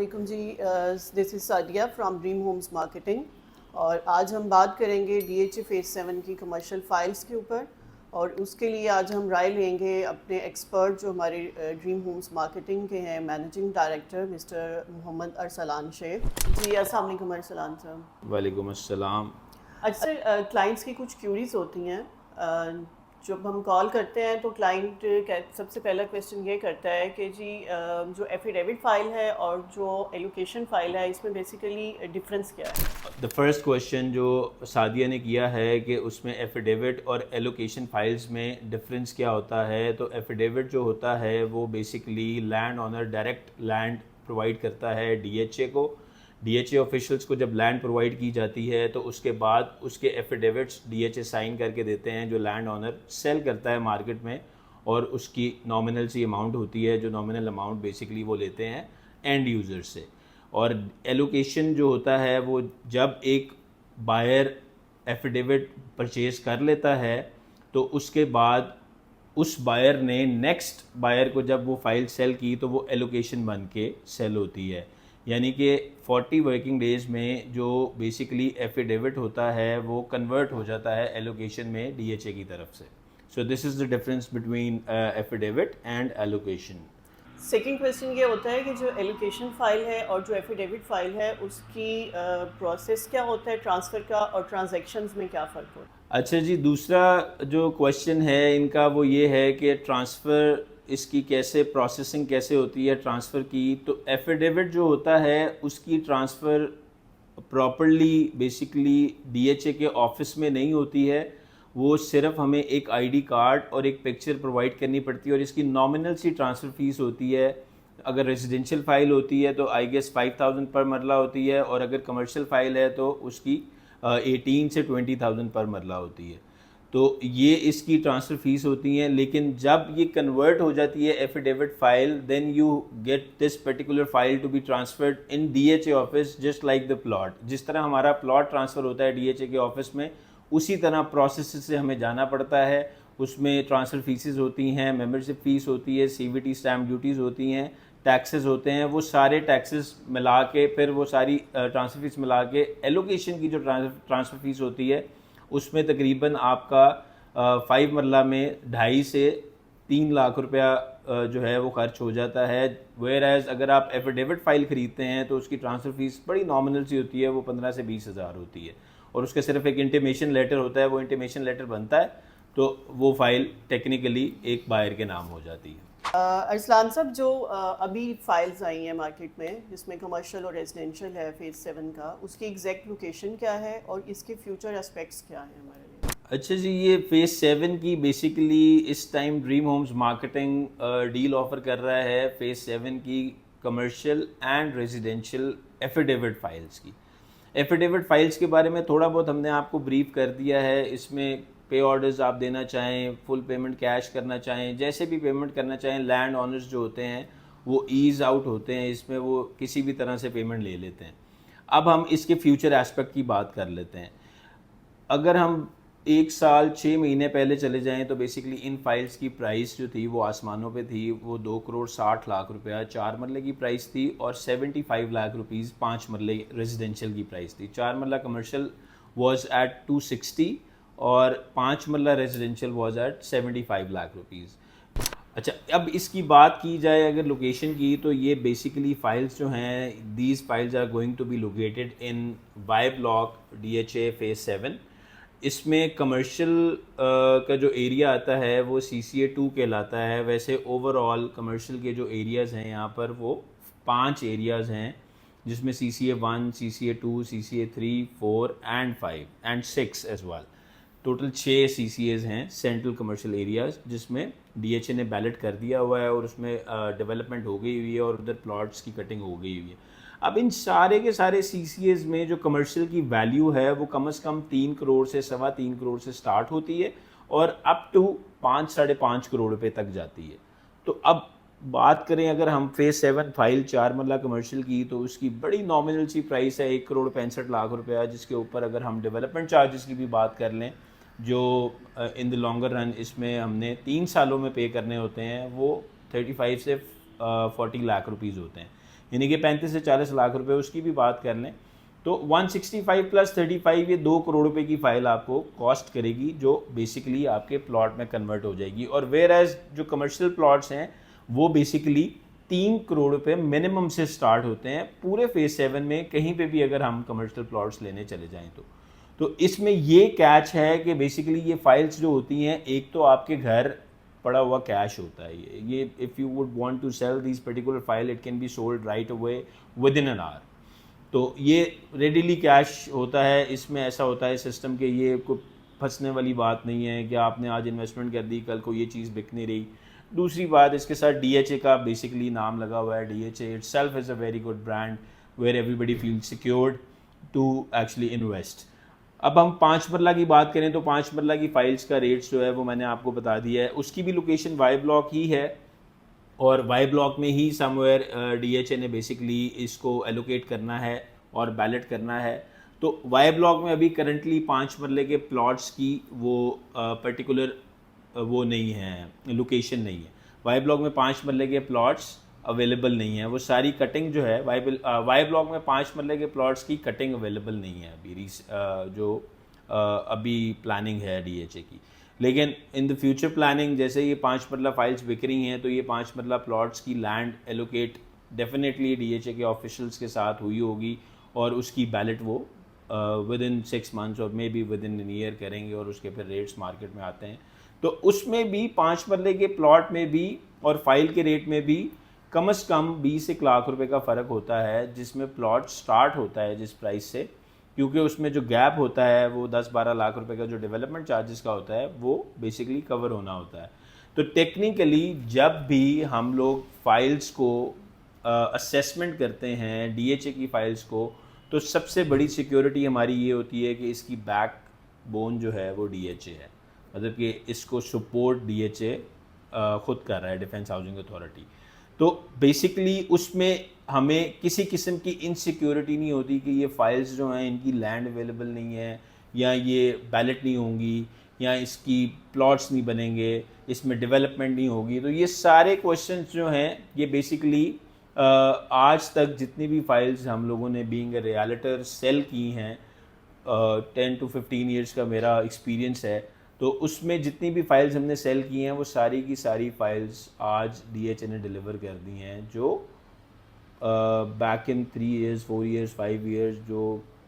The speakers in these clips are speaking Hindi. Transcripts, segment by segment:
वालेकुम जी। This is Sadia from Dream Homes marketing और आज हम बात करेंगे डीएचए फेज़ 7 की कमर्शियल फ़ाइल्स के ऊपर। और उसके लिए आज हम राय लेंगे अपने एक्सपर्ट जो हमारे ड्रीम होम्स मार्केटिंग के हैं, managing director mister Mohammad Arsalan Sheikh ji. अस्सलाम वालेकुम अरसलान साहब। वालेकुम अस्सलाम। अक्सर क्लाइंट्स की कुछ क्यूरीज होती हैं। जब हम कॉल करते हैं तो क्लाइंट सबसे पहला क्वेश्चन ये करता है कि जी जो एफिडेविट फ़ाइल है और जो एलोकेशन फ़ाइल है इसमें बेसिकली डिफरेंस क्या है? द फर्स्ट क्वेश्चन जो सादिया ने किया है कि उसमें एफिडेविट और एलोकेशन फाइल्स में डिफरेंस क्या होता है, तो एफिडेविट जो होता है वो basically land owner direct land provide करता है डीएचए को। डीएचए ऑफिशियल्स को जब लैंड प्रोवाइड की जाती है तो उसके बाद उसके एफिडेविट्स डीएचए साइन करके देते हैं जो लैंड ऑनर सेल करता है मार्केट में, और उसकी नॉमिनल सी अमाउंट होती है जो नॉमिनल अमाउंट बेसिकली वो लेते हैं एंड यूज़र से। और एलोकेशन जो होता है वो जब एक बायर एफिडेविट परचेज कर लेता है तो उसके बाद उस बायर ने नेक्स्ट बायर को जब वो फाइल सेल की तो वो एलोकेशन बन के सेल होती है। यानी कि 40 वर्किंग डेज में जो बेसिकली एफिडेविट होता है वो कन्वर्ट हो जाता है एलोकेशन में डीएचए की तरफ से। So this is the difference between affidavit and allocation. Second question ये होता है कि जो एलोकेशन फ़ाइल है और जो एफिडेविट फ़ाइल है उसकी प्रोसेस क्या होता है ट्रांसफ़र का, और ट्रांजैक्शंस में क्या फ़र्क होता है? अच्छा जी, दूसरा जो क्वेश्चन है इनका वो ये है कि ट्रांसफ़र इसकी कैसे प्रोसेसिंग कैसे होती है ट्रांसफ़र की। तो एफिडेविट जो होता है उसकी ट्रांसफ़र प्रॉपरली बेसिकली डीएचए के ऑफिस में नहीं होती है। वो सिर्फ हमें एक आईडी कार्ड और एक पिक्चर प्रोवाइड करनी पड़ती है और इसकी नॉमिनल सी ट्रांसफ़र फ़ीस होती है। अगर रेजिडेंशियल फ़ाइल होती है तो आई गेस 5000 पर मरला होती है, और अगर कमर्शियल फ़ाइल है तो उसकी 18 से 20,000 पर मरला होती है। तो ये इसकी ट्रांसफ़र फ़ीस होती हैं। लेकिन जब ये कन्वर्ट हो जाती है affidavit file, then you get this particular file to be transferred in DHA office just like the plot. जिस तरह हमारा प्लॉट ट्रांसफ़र होता है डीएचए के ऑफिस में, उसी तरह प्रोसेस से हमें जाना पड़ता है। उसमें ट्रांसफ़र फ़ीसेस होती हैं, मेंबरशिप फ़ीस होती है, सीवीटी स्टैम्प ड्यूटीज़ होती हैं, टैक्सेस होते हैं। वो सारे टैक्सेस मिला के फिर वो सारी ट्रांसफ़र फ़ीस मिला के एलोकेशन की जो ट्रांसफ़र फ़ीस होती है उसमें तकरीबन आपका 5 मरला में 2.5 से 3 लाख रुपया जो है वो खर्च हो जाता है। वेयर एज़ अगर आप एफिडेविट फ़ाइल ख़रीदते हैं तो उसकी ट्रांसफ़र फ़ीस बड़ी नॉमिनल सी होती है, वो 15 से 20 हज़ार होती है, और उसका सिर्फ एक इंटीमेशन लेटर होता है। वो इंटीमेशन लेटर बनता है तो वो फ़ाइल टेक्निकली एक बायर के नाम हो जाती है। अरसलान साहब, जो अभी फाइल्स आई हैं मार्केट में जिसमें कमर्शियल और रेजिडेंशियल है फेज़ 7 का, उसकी एग्जैक्ट लोकेशन क्या है और इसके फ्यूचर एस्पेक्ट्स क्या हैं हमारे लिए? अच्छा जी, ये फेज़ 7 की बेसिकली इस time Dream Homes Marketing deal offer कर रहा है फेज़ 7 की commercial and residential affidavit files की। एफिडेविट फ़ाइल्स के बारे में थोड़ा बहुत हमने आपको ब्रीफ कर दिया है। इसमें पे ऑर्डर्स आप देना चाहें, फुल पेमेंट कैश करना चाहें, जैसे भी पेमेंट करना चाहें, लैंड ऑनर्स जो होते हैं वो ईज़ आउट होते हैं, इसमें वो किसी भी तरह से पेमेंट ले लेते हैं। अब हम इसके फ्यूचर एस्पेक्ट की बात कर लेते हैं। अगर हम 1 साल 6 महीने पहले चले जाएं तो बेसिकली इन फाइल्स की प्राइस जो थी वो आसमानों पे थी। वो 2 करोड़ 60 लाख रुपया 4 मरले की प्राइस थी, और 75 लाख रुपीज़ 5 मरले रेजिडेंशियल की प्राइस थी। 4 मरला कमर्शियल वाज एट 260 और 5 मरला residential was at 75 lakh rupees. अच्छा, अब इसकी बात की जाए अगर लोकेशन की, तो ये बेसिकली फ़ाइल्स जो हैं, these files are going to be located in Y block DHA phase 7। इसमें कमर्शियल का जो एरिया आता है वो CCA 2 कहलाता है। वैसे ओवरऑल कमर्शियल के जो एरियाज़ हैं यहाँ पर वो 5 एरियाज़ हैं, जिसमें CCA 1, CCA 2, CCA 3, 4 and 5 and 6 as well. Total 6 CCAs हैं, सेंट्रल कमर्शियल एरियाज़, जिसमें DHA ने बैलेट कर दिया हुआ है और उसमें डेवलपमेंट हो गई हुई है और उधर प्लॉट्स की कटिंग हो गई हुई है। अब इन सारे के सारे CCAs में जो कमर्शियल की वैल्यू है वो कम से कम 3 करोड़ से 3.25 करोड़ से स्टार्ट होती है और अप टू 5 साढ़े 5 करोड़ रुपए तक जाती है। तो अब बात करें अगर हम फेज़ 7 फाइल 4 मरला कमर्शियल की, तो उसकी बड़ी नॉमिनल सी प्राइस है 1 करोड़ 65 लाख रुपया, जिसके ऊपर अगर हम डेवलपमेंट चार्जेस की भी बात कर लें जो इन द लॉन्गर रन इसमें हमने 3 सालों में पे करने होते हैं, वो 35 से 40 लाख रुपीज़ होते हैं। यानी कि 35 से 40 लाख रुपए उसकी भी बात कर लें तो 165 प्लस 35 ये 2 करोड़ रुपए की फाइल आपको कॉस्ट करेगी, जो बेसिकली आपके प्लॉट में कन्वर्ट हो जाएगी। और वेयर एज जो कमर्शियल प्लॉट्स हैं वो बेसिकली 3 करोड़ रुपए मिनिमम से स्टार्ट होते हैं पूरे फेज 7 में, कहीं पे भी अगर हम कमर्शियल प्लॉट्स लेने चले जाएं तो इसमें ये कैच है कि बेसिकली ये फाइल्स जो होती हैं, एक तो आपके घर पड़ा हुआ कैश होता है, ये if you would want to sell this particular file it can be sold right away within an hour, तो ये रेडिली कैश होता है। इसमें ऐसा होता है सिस्टम के ये कोई फंसने वाली बात नहीं है कि आपने आज इन्वेस्टमेंट कर दी, कल को ये चीज़ बिक नहीं रही। दूसरी बात, इसके साथ DHA का बेसिकली नाम लगा हुआ है। DHA itself is a very good brand where everybody feels secured to actually invest। अब हम 5 मरला की बात करें तो 5 मरला की फाइल्स का रेट्स जो है वो मैंने आपको बता दिया है। उसकी भी लोकेशन वाई ब्लॉक ही है और वाई ब्लॉक में ही समवेयर DHA ने बेसिकली इसको एलोकेट करना है और बैलेट करना है। तो वाई ब्लॉक में अभी करंटली 5 मरले के प्लॉट्स की वो पर्टिकुलर वो नहीं है, लोकेशन नहीं है। वाई ब्लॉक में 5 मरले के प्लॉट्स अवेलेबल नहीं है, वो सारी कटिंग जो है वाई ब्लॉक में 5 मरले के प्लॉट्स की कटिंग अवेलेबल नहीं है अभी जो अभी प्लानिंग है DHA की। लेकिन इन द फ्यूचर प्लानिंग जैसे ये 5 मरला फाइल्स बिक रही हैं तो ये 5 मरला प्लॉट्स की लैंड एलोकेट डेफिनेटली DHA के ऑफिशियल्स के साथ हुई होगी और उसकी बैलेट वो विद इन 6 मंथ्स और may be with in an year करेंगे और उसके फिर रेट्स मार्केट में आते हैं। तो उसमें भी 5 मरले के प्लॉट में भी और फाइल के रेट में भी कम से कम 20 एक लाख रुपए का फ़र्क होता है, जिसमें प्लॉट स्टार्ट होता है जिस प्राइस से, क्योंकि उसमें जो गैप होता है वो 10-12 लाख रुपए का जो डेवलपमेंट चार्जेस का होता है वो बेसिकली कवर होना होता है। तो टेक्निकली जब भी हम लोग फाइल्स को असेसमेंट करते हैं DHA की फ़ाइल्स को, तो सबसे बड़ी सिक्योरिटी हमारी ये होती है कि इसकी बैक बोन जो है वो DHA है, मतलब कि इसको सपोर्ट DHA ख़ुद कर रहा है, डिफेंस हाउसिंग अथॉरिटी। तो बेसिकली उसमें हमें किसी किस्म की इनसिक्योरिटी नहीं होती कि ये फाइल्स जो हैं इनकी लैंड अवेलेबल नहीं है या ये बैलेट नहीं होंगी या इसकी प्लॉट्स नहीं बनेंगे, इसमें डेवलपमेंट नहीं होगी। तो ये सारे क्वेश्चंस जो हैं ये बेसिकली आज तक जितनी भी फाइल्स हम लोगों ने बीइंग अ रियल्टर सेल की हैं, 10 to 15 ईयर्स का मेरा एक्सपीरियंस है, तो उसमें जितनी भी फाइल्स हमने सेल की हैं वो सारी की सारी फाइल्स आज DHA ने डिलीवर कर दी हैं, जो back in 3 years 4 years 5 years जो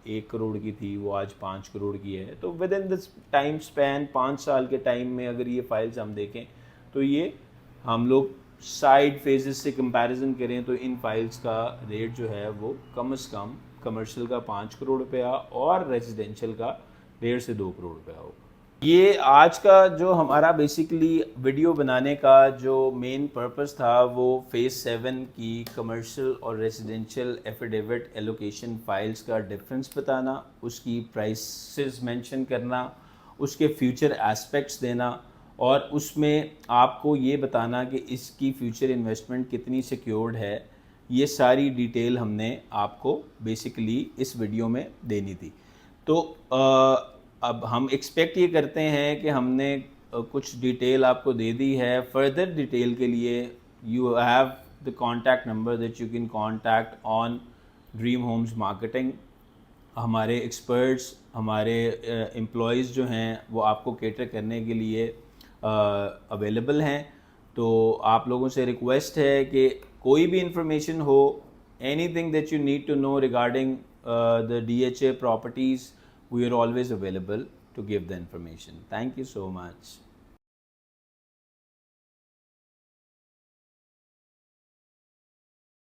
1 करोड़ की थी वो आज 5 करोड़ की है। तो with in this time span 5 साल के टाइम में अगर ये फाइल्स हम देखें तो ये हम लोग साइड फेजेस से कंपैरिजन करें तो इन फाइल्स का रेट जो है वो कम से कम कमर्शियल का 5 करोड़ रुपया और रेजिडेंशियल का 1.5 से 2 करोड़ रुपया होगा। ये आज का जो हमारा बेसिकली वीडियो बनाने का जो मेन पर्पस था वो फेज़ 7 की कमर्शियल और रेजिडेंशियल एफिडेविट एलोकेशन फाइल्स का डिफरेंस बताना, उसकी प्राइसेस मेंशन करना, उसके फ्यूचर एस्पेक्ट्स देना और उसमें आपको ये बताना कि इसकी फ्यूचर इन्वेस्टमेंट कितनी सिक्योर्ड है। ये सारी डिटेल हमने आपको बेसिकली इस वीडियो में देनी थी। तो अब हम एक्सपेक्ट ये करते हैं कि हमने कुछ डिटेल आपको दे दी है। फर्दर डिटेल के लिए you have the contact number that you can contact on Dream Homes Marketing. हमारे एक्सपर्ट्स, हमारे एम्प्लॉयज़ जो हैं वो आपको केटर करने के लिए अवेलेबल हैं। तो आप लोगों से रिक्वेस्ट है कि कोई भी इंफॉर्मेशन हो, anything that you need to know regarding the DHA properties, we are always available to give the information. Thank you so much.